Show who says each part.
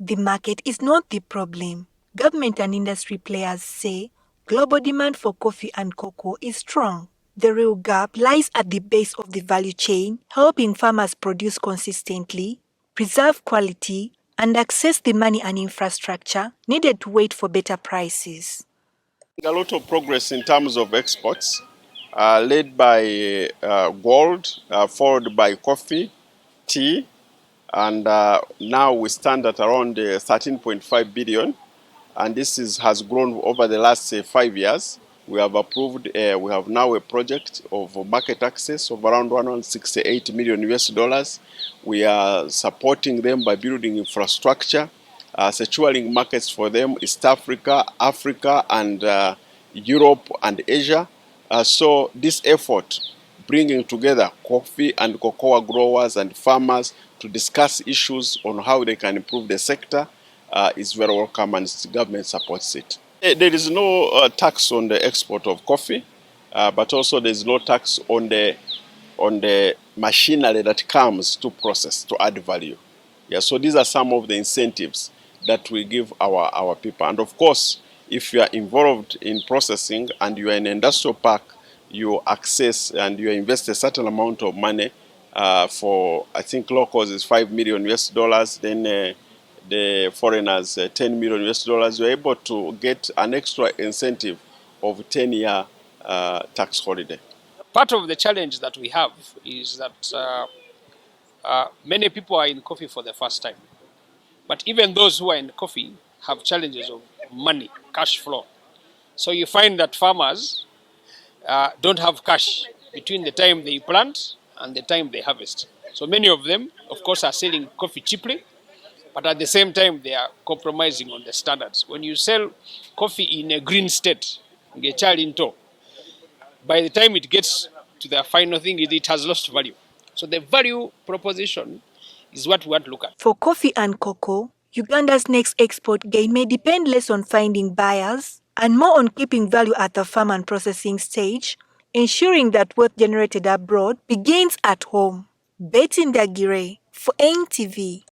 Speaker 1: The market is not the problem. Government and industry players say global demand for coffee and cocoa is strong. The real gap lies at the base of the value chain, helping farmers produce consistently, preserve quality, and access the money and infrastructure needed to wait for better prices.
Speaker 2: A lot of progress in terms of exports, led by gold, followed by coffee, tea, and now we stand at around 13.5 billion, and this has grown over the last 5 years. We have approved, we have now a project of market access of around 168 million US dollars. We are supporting them by building infrastructure, securing markets for them, East Africa, Africa, and Europe and Asia. So this effort, bringing together coffee and cocoa growers and farmers to discuss issues on how they can improve the sector, is very welcome, and the government supports it. There is no tax on the export of coffee, but also there is no tax on the machinery that comes to process, to add value. Yeah, so these are some of the incentives that we give our people. And of course, if you are involved in processing and you are in an industrial park, you access and you invest a certain amount of money for, I think locals is 5 million US dollars, then the foreigners 10 million US dollars, you're able to get an extra incentive of 10-year tax holiday.
Speaker 3: Part of the challenge that we have is that many people are in coffee for the first time. But even those who are in coffee have challenges of money, cash flow. So you find that farmers don't have cash between the time they plant and the time they harvest. So many of them, of course, are selling coffee cheaply, but at the same time, they are compromising on the standards. When you sell coffee in a green state, by the time it gets to the final thing, it has lost value. So the value proposition is what we want to look at.
Speaker 1: For coffee and cocoa, Uganda's next export gain may depend less on finding buyers and more on keeping value at the farm and processing stage, ensuring that wealth generated abroad begins at home. Ndagire for NTV.